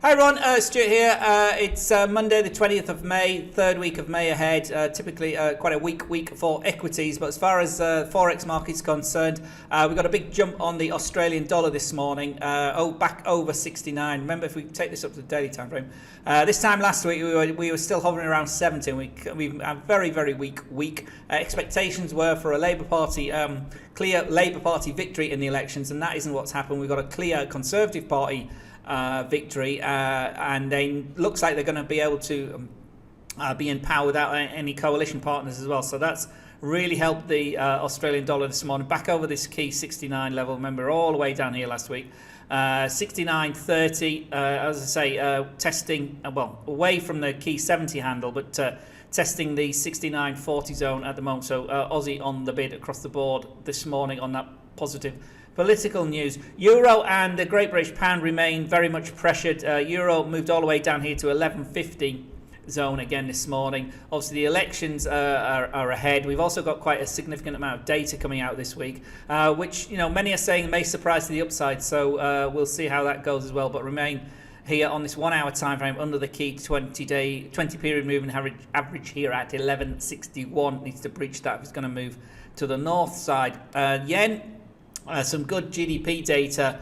Hi Ron, Stuart here. It's Monday the 20th of May, third week of May ahead. Typically quite a weak week for equities, but as far as Forex market's concerned, we got a big jump on the Australian dollar this morning, back over 69. Remember, if we take this up to the daily time frame, this time last week we were still hovering around 70. We had a very, very weak week. Expectations were for a Labour Party, clear Labour Party victory in the elections, and that isn't what's happened. We've got a clear Conservative Party victory, and then looks like they're going to be able to be in power without any coalition partners as well. So that's really helped the Australian dollar this morning, back over this key 69 level. Remember, all the way down here last week, 69.30. As I say, testing away from the key 70 handle, but testing the 69.40 zone at the moment. So Aussie on the bid across the board this morning on that positive political news. Euro and the Great British Pound remain very much pressured. Euro moved all the way down here to 11.50 zone again this morning. Obviously, the elections are ahead. We've also got quite a significant amount of data coming out this week, which many are saying may surprise to the upside. So we'll see how that goes as well. But remain here on this 1 hour time frame under the key 20 period moving average here at 11.61. Needs to breach that if it's going to move to the north side. Yen. Some good GDP data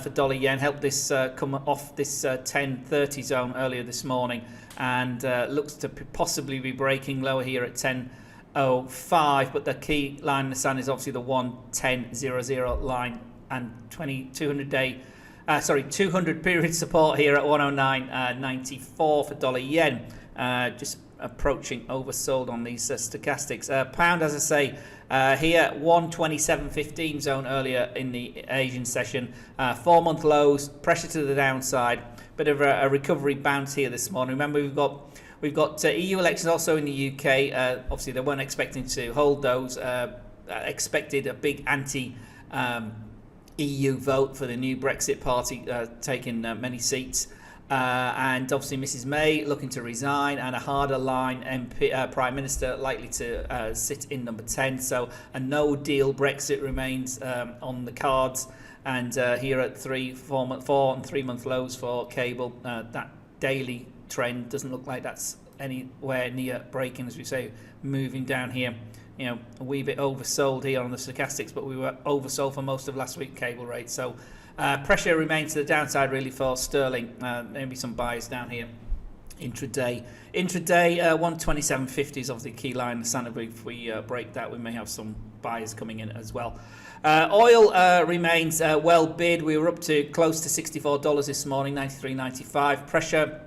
for dollar yen helped this come off this 10.30 zone earlier this morning, and looks to possibly be breaking lower here at 10.05. But the key line in the sand is obviously the 110.00 line, and 200 period support here at 109.94 for dollar yen. Just approaching oversold on these stochastics. Pound, as I say, here 127.15 zone earlier in the Asian session. 4-month lows, pressure to the downside, bit of a recovery bounce here this morning. Remember, we've got EU elections also in the UK. Obviously they weren't expecting to hold those. Expected a big anti EU vote for the new Brexit party taking many seats. And obviously Mrs May looking to resign, and a harder line Prime Minister likely to sit in number 10. So a no-deal Brexit remains on the cards. And here at 4 and 3 month lows for cable, that daily trend doesn't look like that's anywhere near breaking, as we say, moving down here. A wee bit oversold here on the stochastics, but we were oversold for most of last week cable rates. So pressure remains to the downside really for sterling. Maybe some buys down here intraday. 127.50 is obviously the key line. If we break that, we may have some buyers coming in as well. Oil remains well bid. We were up to close to $64 this morning, 93.95. Pressure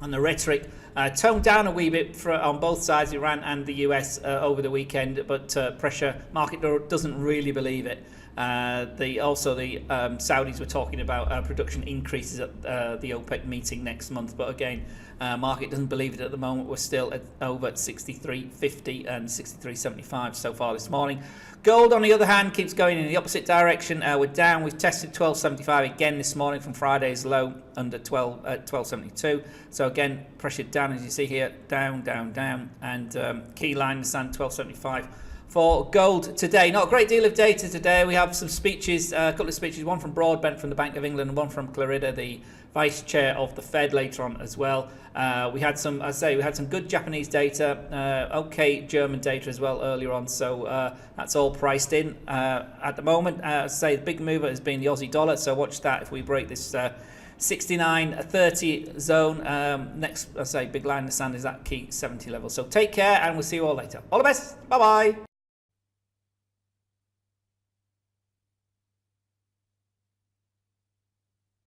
on the rhetoric toned down a wee bit on both sides, Iran and the US, over the weekend, but pressure market doesn't really believe it. The Saudis were talking about production increases at the OPEC meeting next month, but again, market doesn't believe it at the moment. We're still over at 63.50 and 63.75 so far this morning. Gold, on the other hand, keeps going in the opposite direction. We're down. We've tested 12.75 again this morning from Friday's low under 12.72. So again, pressured down, as you see here, down, and key line in the sand 12.75. For gold today, not a great deal of data today. We have some speeches, a couple of speeches, one from Broadbent from the Bank of England and one from Clarida, the Vice Chair of the Fed, later on as well. We had some good Japanese data, okay German data as well earlier on. So that's all priced in at the moment. As I say, the big mover has been the Aussie dollar. So watch that if we break this 69.30 zone. Next, I say, big line in the sand is that key 70 level. So take care, and we'll see you all later. All the best. Bye bye.